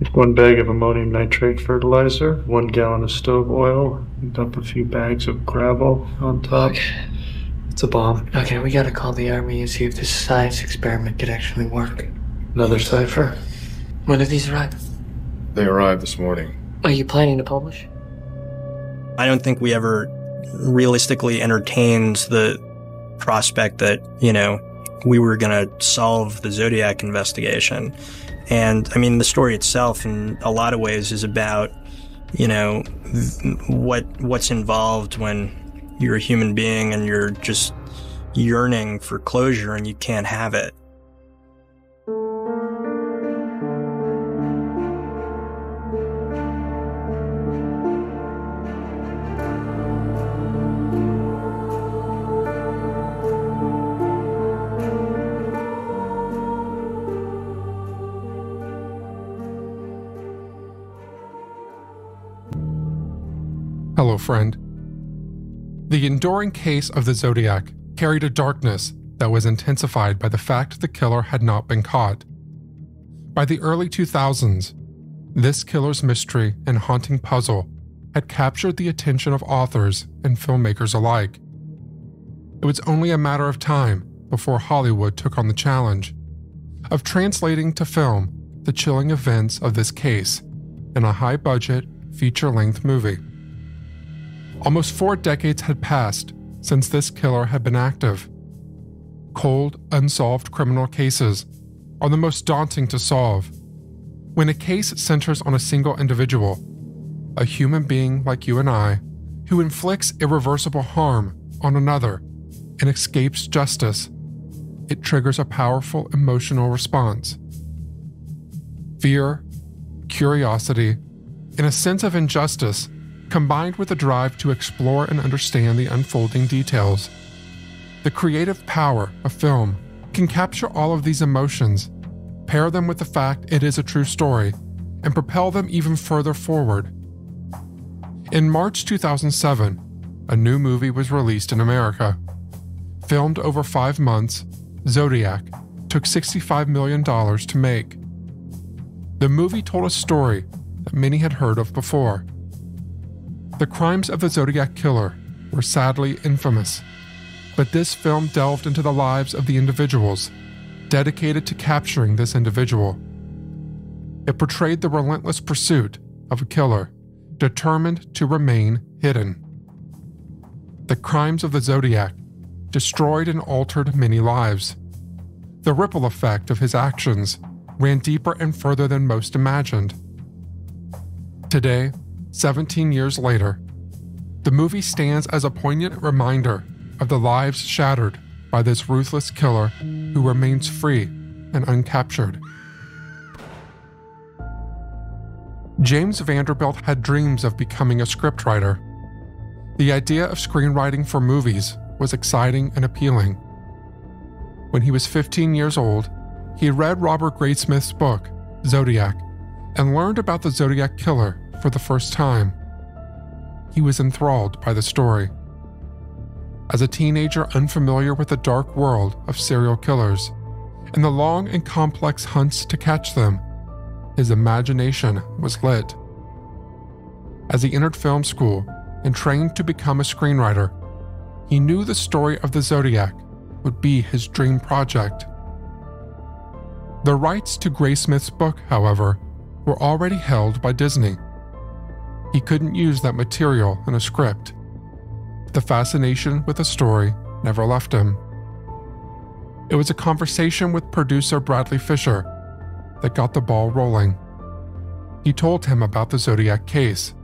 1 bag of ammonium nitrate fertilizer, 1 gallon of stove oil, and dump a few bags of gravel on top. Okay. It's a bomb. Okay, we gotta call the army and see if this science experiment could actually work. Another cipher. When did these arrive? They arrived this morning. Are you planning to publish? I don't think we ever realistically entertained the prospect that, we were going to solve the Zodiac investigation. And I mean, the story itself in a lot of ways is about, what's involved when you're a human being and you're just yearning for closure and you can't have it. Hello, friend. The enduring case of the Zodiac carried a darkness that was intensified by the fact the killer had not been caught. By the early 2000s, this killer's mystery and haunting puzzle had captured the attention of authors and filmmakers alike. It was only a matter of time before Hollywood took on the challenge of translating to film the chilling events of this case in a high-budget, feature-length movie. Almost 4 decades had passed since this killer had been active. Cold, unsolved criminal cases are the most daunting to solve. When a case centers on a single individual, a human being like you and I, who inflicts irreversible harm on another and escapes justice, it triggers a powerful emotional response. Fear, curiosity, and a sense of injustice combined with a drive to explore and understand the unfolding details. The creative power of film can capture all of these emotions, pair them with the fact it is a true story, and propel them even further forward. In March 2007, a new movie was released in America. Filmed over 5 months, Zodiac took $65 million to make. The movie told a story that many had heard of before. The crimes of the Zodiac Killer were sadly infamous, but this film delved into the lives of the individuals dedicated to capturing this individual. It portrayed the relentless pursuit of a killer determined to remain hidden. The crimes of the Zodiac destroyed and altered many lives. The ripple effect of his actions ran deeper and further than most imagined. Today, 17 years later, the movie stands as a poignant reminder of the lives shattered by this ruthless killer who remains free and uncaptured. James Vanderbilt had dreams of becoming a scriptwriter. The idea of screenwriting for movies was exciting and appealing. When he was 15 years old, he read Robert Graysmith's book, Zodiac, and learned about the Zodiac Killer for the first time. He was enthralled by the story. As a teenager unfamiliar with the dark world of serial killers and the long and complex hunts to catch them, his imagination was lit. As he entered film school and trained to become a screenwriter, he knew the story of the Zodiac would be his dream project. The rights to Graysmith's book, however, were already held by Disney. He couldn't use that material in a script. The fascination with the story never left him. It was a conversation with producer Bradley Fisher that got the ball rolling. He told him about the Zodiac case,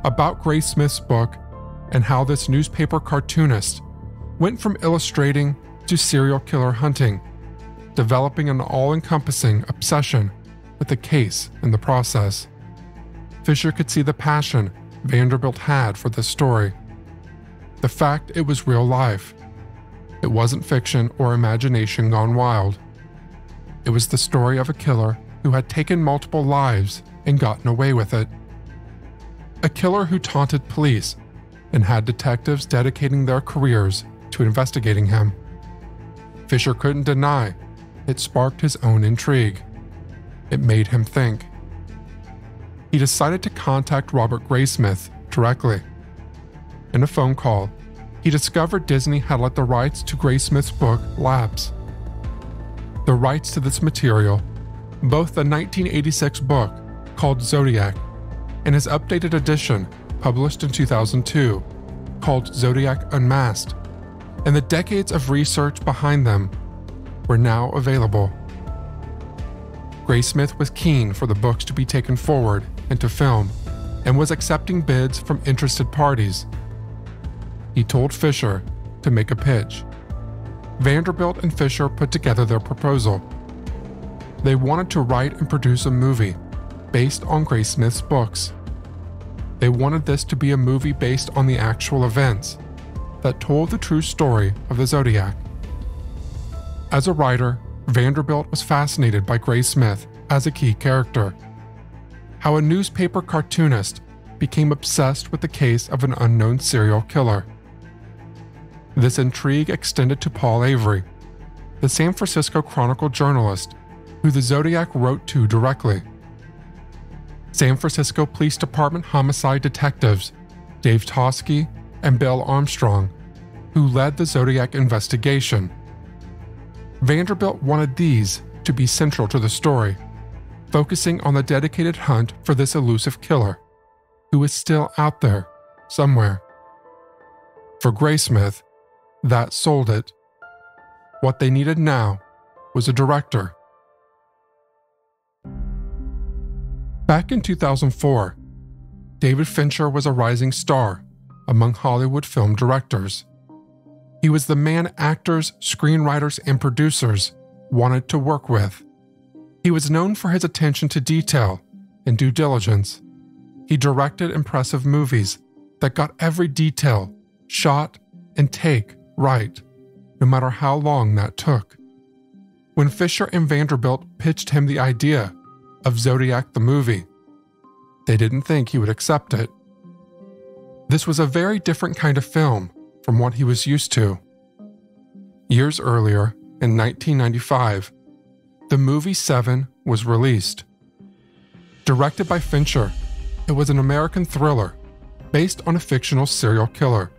about Graysmith's book, and how this newspaper cartoonist went from illustrating to serial killer hunting, developing an all-encompassing obsession with the case in the process. Fisher could see the passion Vanderbilt had for this story. The fact it was real life. It wasn't fiction or imagination gone wild. It was the story of a killer who had taken multiple lives and gotten away with it. A killer who taunted police and had detectives dedicating their careers to investigating him. Fisher couldn't deny it sparked his own intrigue. It made him think. he decided to contact Robert Graysmith directly. In a phone call, he discovered Disney had let the rights to Graysmith's book lapse. The rights to this material, both the 1986 book called Zodiac and his updated edition published in 2002 called Zodiac Unmasked, and the decades of research behind them were now available. Graysmith was keen for the books to be taken forward into film and was accepting bids from interested parties. He told Fisher to make a pitch. Vanderbilt and Fisher put together their proposal. They wanted to write and produce a movie based on Graysmith's books. They wanted this to be a movie based on the actual events that told the true story of the Zodiac. As a writer, Vanderbilt was fascinated by Graysmith as a key character. How a newspaper cartoonist became obsessed with the case of an unknown serial killer. This intrigue extended to Paul Avery, the San Francisco Chronicle journalist who the Zodiac wrote to directly. San Francisco Police Department homicide detectives Dave Toschi and Bill Armstrong, who led the Zodiac investigation. Vanderbilt wanted these to be central to the story, focusing on the dedicated hunt for this elusive killer, who is still out there somewhere. For Graysmith, that sold it. What they needed now was a director. Back in 2004, David Fincher was a rising star among Hollywood film directors. He was the man actors, screenwriters, and producers wanted to work with. He was known for his attention to detail and due diligence. He directed impressive movies that got every detail, shot, and take right, no matter how long that took. When Fisher and Vanderbilt pitched him the idea of Zodiac the movie, they didn't think he would accept it. This was a very different kind of film from what he was used to. Years earlier, in 1995, the movie Seven was released. Directed by Fincher, it was an American thriller based on a fictional serial killer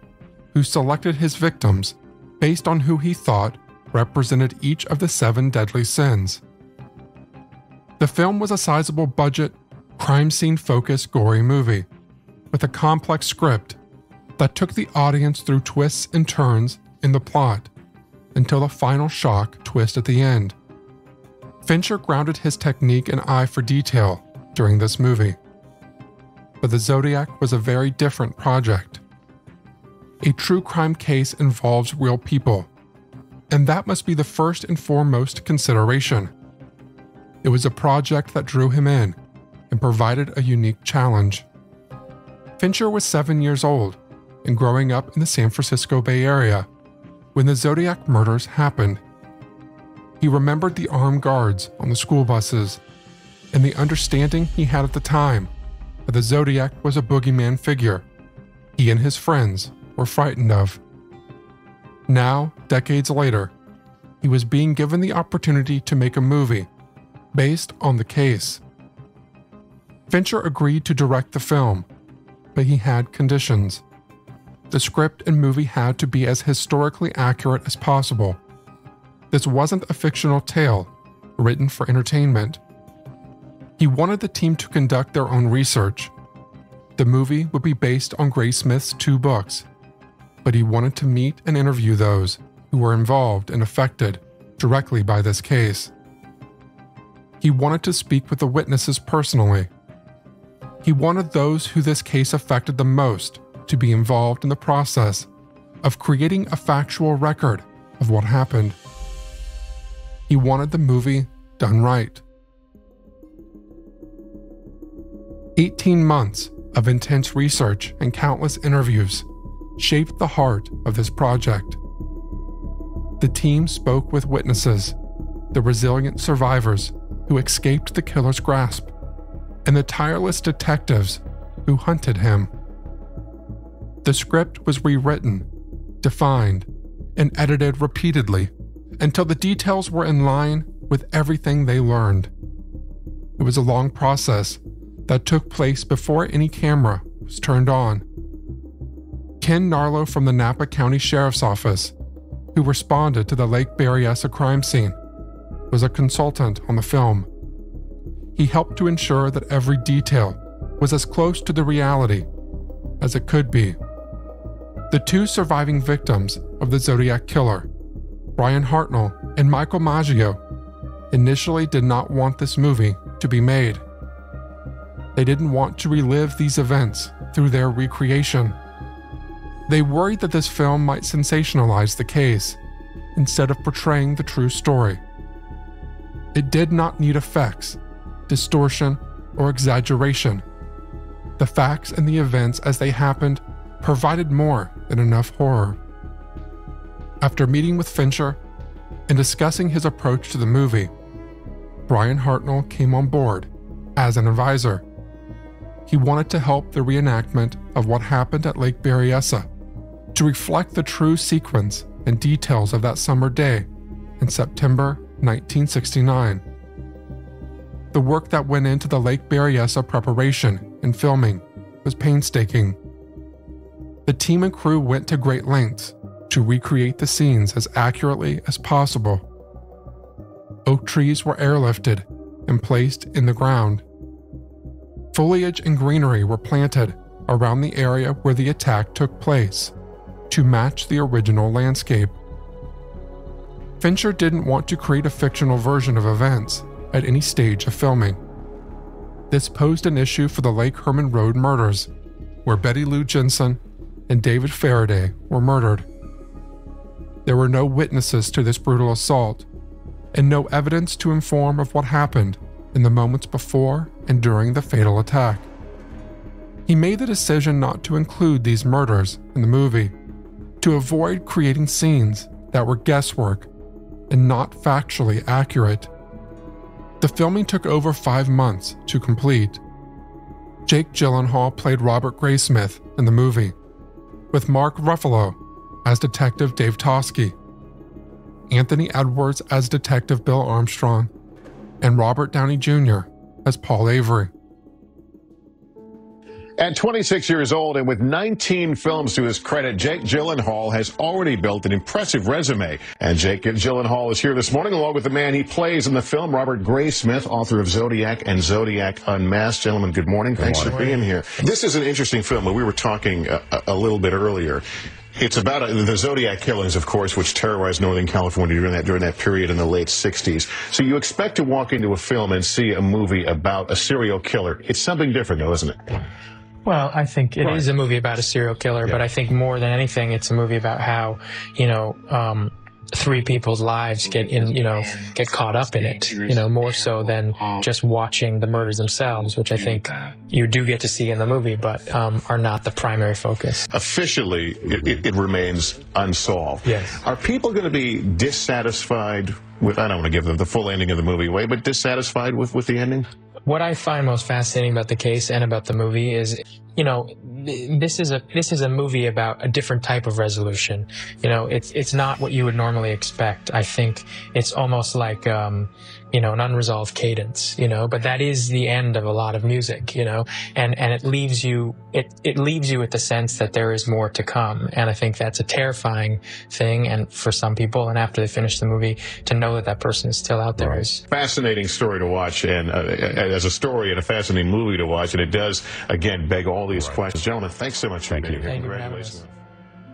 who selected his victims based on who he thought represented each of the 7 deadly sins. The film was a sizable budget, crime scene-focused gory movie with a complex script that took the audience through twists and turns in the plot until the final shock twist at the end. Fincher grounded his technique and eye for detail during this movie. But the Zodiac was a very different project. A true crime case involves real people, and that must be the first and foremost consideration. It was a project that drew him in and provided a unique challenge. Fincher was 7 years old and growing up in the San Francisco Bay Area when the Zodiac murders happened. He remembered the armed guards on the school buses and the understanding he had at the time that the Zodiac was a boogeyman figure he and his friends were frightened of. Now, decades later, he was being given the opportunity to make a movie based on the case. Fincher agreed to direct the film, but he had conditions. The script and movie had to be as historically accurate as possible. This wasn't a fictional tale written for entertainment. He wanted the team to conduct their own research. The movie would be based on Graysmith's 2 books, but he wanted to meet and interview those who were involved and affected directly by this case. He wanted to speak with the witnesses personally. He wanted those who this case affected the most to be involved in the process of creating a factual record of what happened. He wanted the movie done right. 18 months of intense research and countless interviews shaped the heart of this project. The team spoke with witnesses, the resilient survivors who escaped the killer's grasp, and the tireless detectives who hunted him. The script was rewritten, defined, and edited repeatedly until the details were in line with everything they learned. It was a long process that took place before any camera was turned on. Ken Narlow from the Napa County Sheriff's Office, who responded to the Lake Berryessa crime scene, was a consultant on the film. He helped to ensure that every detail was as close to the reality as it could be. The two surviving victims of the Zodiac Killer, Brian Hartnell and Michael Maggio, initially did not want this movie to be made. They didn't want to relive these events through their recreation. They worried that this film might sensationalize the case instead of portraying the true story. It did not need effects, distortion, or exaggeration. The facts and the events as they happened provided more than enough horror. After meeting with Fincher and discussing his approach to the movie, Brian Hartnell came on board as an advisor. He wanted to help the reenactment of what happened at Lake Berryessa to reflect the true sequence and details of that summer day in September 1969. The work that went into the Lake Berryessa preparation and filming was painstaking. The team and crew went to great lengths to recreate the scenes as accurately as possible. Oak trees were airlifted and placed in the ground. Foliage and greenery were planted around the area where the attack took place to match the original landscape. Fincher didn't want to create a fictional version of events at any stage of filming. This posed an issue for the Lake Herman Road murders, where Betty Lou Jensen and David Faraday were murdered. There were no witnesses to this brutal assault, and no evidence to inform of what happened in the moments before and during the fatal attack. He made the decision not to include these murders in the movie, to avoid creating scenes that were guesswork and not factually accurate. The filming took over 5 months to complete. Jake Gyllenhaal played Robert Graysmith in the movie, with Mark Ruffalo as Detective Dave Toschi, Anthony Edwards as Detective Bill Armstrong, and Robert Downey Jr. as Paul Avery. At 26 years old and with 19 films to his credit, Jake Gyllenhaal has already built an impressive resume. And Jake Gyllenhaal is here this morning along with the man he plays in the film, Robert Graysmith, author of Zodiac and Zodiac Unmasked. Gentlemen, good morning. Thanks for being here. This is an interesting film. We were talking a little bit earlier. It's about the Zodiac killings, of course, which terrorized Northern California during that period in the late 60s. So you expect to walk into a film and see a movie about a serial killer. It's something different, though, isn't it? Well, I think it is a movie about a serial killer, but I think more than anything, it's a movie about how, three people's lives get caught up in it, more so than just watching the murders themselves, which I think you do get to see in the movie, but are not the primary focus. Officially, it remains unsolved. Yes. Are people going to be dissatisfied with, I don't want to give them the full ending of the movie away, but dissatisfied with the ending? What I find most fascinating about the case and about the movie is, this is a movie about a different type of resolution. It's not what you would normally expect. I think it's almost like, an unresolved cadence, but that is the end of a lot of music, and it leaves you with the sense that there is more to come. And I think that's a terrifying thing. And for some people, and after they finish the movie, to know that person is still out there is fascinating story to watch, and as a story and a fascinating movie to watch. And it does, again, beg all these questions. Gentlemen, thanks so much for being here. Congratulations.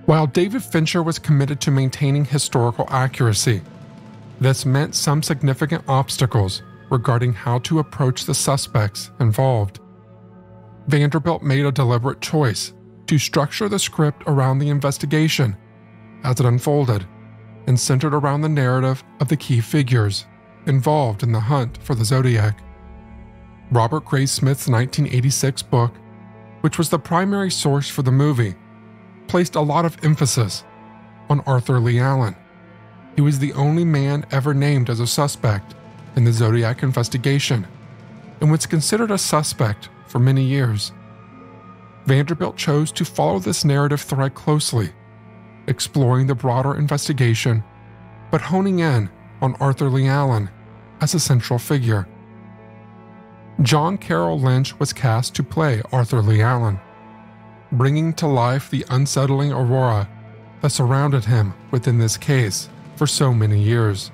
While David Fincher was committed to maintaining historical accuracy, this meant some significant obstacles regarding how to approach the suspects involved. Vanderbilt made a deliberate choice to structure the script around the investigation as it unfolded and centered around the narrative of the key figures involved in the hunt for the Zodiac. Robert Graysmith's 1986 book, which was the primary source for the movie, placed a lot of emphasis on Arthur Lee Allen. He was the only man ever named as a suspect in the Zodiac investigation and was considered a suspect for many years. Vanderbilt chose to follow this narrative thread closely, exploring the broader investigation, but honing in on Arthur Lee Allen as a central figure. John Carroll Lynch was cast to play Arthur Lee Allen, bringing to life the unsettling aurora that surrounded him within this case for so many years.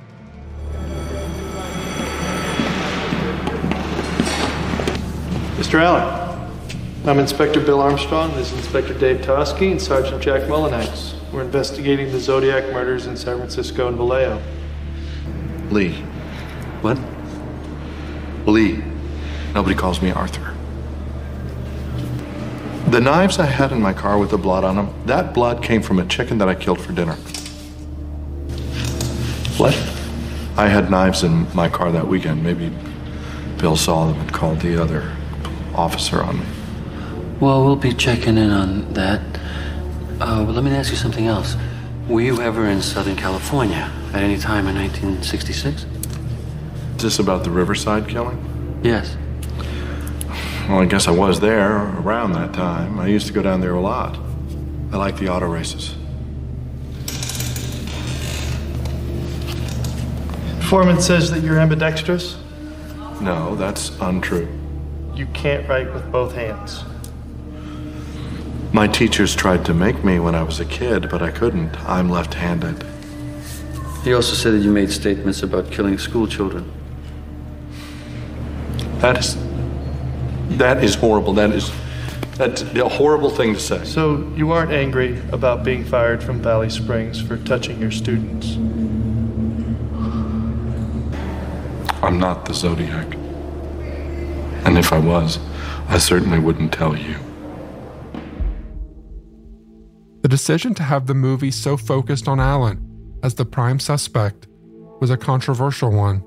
Mr. Allen, I'm Inspector Bill Armstrong, this is Inspector Dave Tosky, and Sergeant Jack Mullinites. We're investigating the Zodiac murders in San Francisco and Vallejo. Lee. What? Lee. Nobody calls me Arthur. The knives I had in my car with the blood on them, that blood came from a chicken that I killed for dinner. What? I had knives in my car that weekend. Maybe Bill saw them and called the other officer on me. Well, we'll be checking in on that. But let me ask you something else. Were you ever in Southern California at any time in 1966? Is this about the Riverside killing? Yes. Well, I guess I was there around that time. I used to go down there a lot. I like the auto races. Foreman says that you're ambidextrous. No, that's untrue. You can't write with both hands. My teachers tried to make me when I was a kid, but I couldn't. I'm left-handed. He also said that you made statements about killing school children. That is horrible. That's a horrible thing to say. So you aren't angry about being fired from Valley Springs for touching your students? I'm not the Zodiac. And if I was, I certainly wouldn't tell you. The decision to have the movie so focused on Allen as the prime suspect was a controversial one.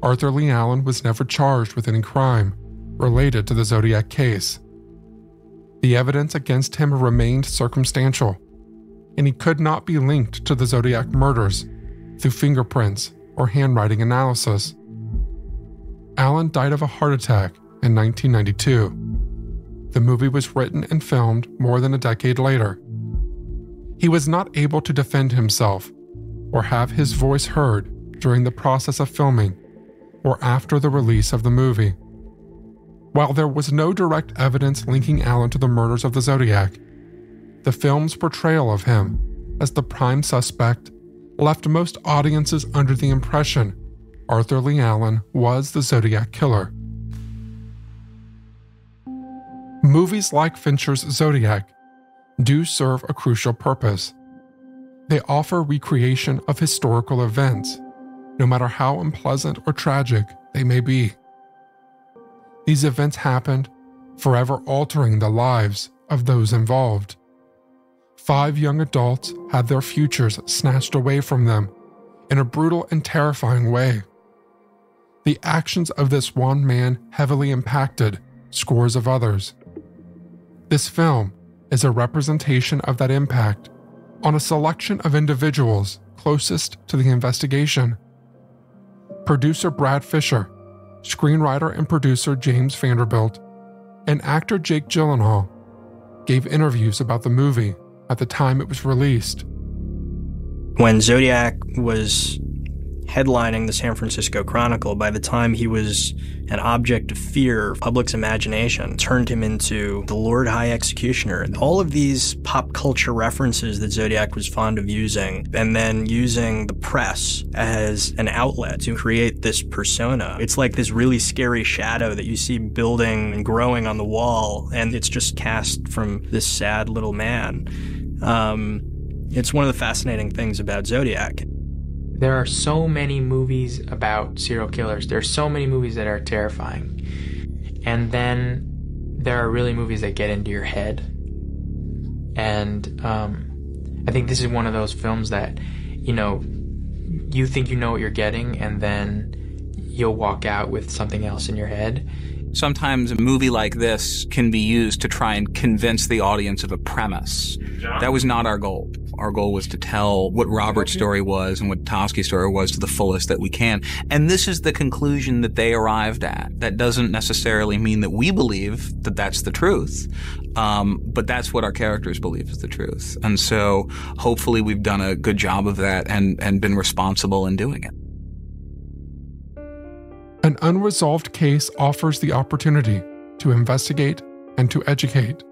Arthur Lee Allen was never charged with any crime related to the Zodiac case. The evidence against him remained circumstantial, and he could not be linked to the Zodiac murders through fingerprints or handwriting analysis. Allen died of a heart attack in 1992. The movie was written and filmed more than a decade later. He was not able to defend himself or have his voice heard during the process of filming or after the release of the movie. While there was no direct evidence linking Allen to the murders of the Zodiac, the film's portrayal of him as the prime suspect left most audiences under the impression Arthur Lee Allen was the Zodiac Killer. Movies like Fincher's Zodiac do serve a crucial purpose. They offer recreation of historical events, no matter how unpleasant or tragic they may be. These events happened, forever altering the lives of those involved. 5 young adults had their futures snatched away from them in a brutal and terrifying way. The actions of this one man heavily impacted scores of others. This film is a representation of that impact on a selection of individuals closest to the investigation. Producer Brad Fisher, screenwriter and producer James Vanderbilt, and actor Jake Gyllenhaal gave interviews about the movie at the time it was released. When Zodiac was headlining the San Francisco Chronicle, by the time he was an object of fear, public's imagination turned him into the Lord High Executioner. All of these pop culture references that Zodiac was fond of using, and then using the press as an outlet to create this persona. It's like this really scary shadow that you see building and growing on the wall, and it's just cast from this sad little man. It's one of the fascinating things about Zodiac. There are so many movies about serial killers. There are so many movies that are terrifying. And then there are really movies that get into your head. And I think this is one of those films that, you think you know what you're getting, and then you'll walk out with something else in your head. Sometimes a movie like this can be used to try and convince the audience of a premise. That was not our goal. Our goal was to tell what Robert's story was and what Tosky's story was to the fullest that we can. And this is the conclusion that they arrived at. That doesn't necessarily mean that we believe that that's the truth, but that's what our characters believe is the truth. And so hopefully we've done a good job of that and been responsible in doing it. An unresolved case offers the opportunity to investigate and to educate,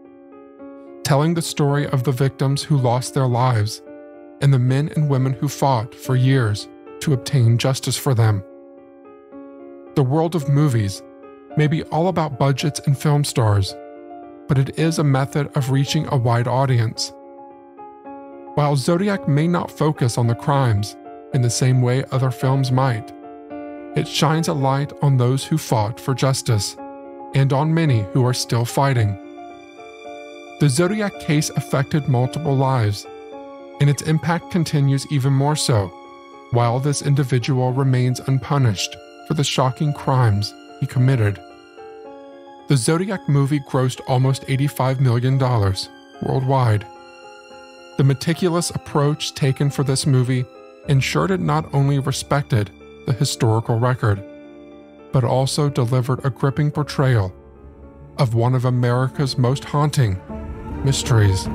telling the story of the victims who lost their lives and the men and women who fought for years to obtain justice for them. The world of movies may be all about budgets and film stars, but it is a method of reaching a wide audience. While Zodiac may not focus on the crimes in the same way other films might, it shines a light on those who fought for justice and on many who are still fighting. The Zodiac case affected multiple lives, and its impact continues even more so while this individual remains unpunished for the shocking crimes he committed. The Zodiac movie grossed almost $85 million worldwide. The meticulous approach taken for this movie ensured it not only respected the historical record, but also delivered a gripping portrayal of one of America's most haunting mysteries.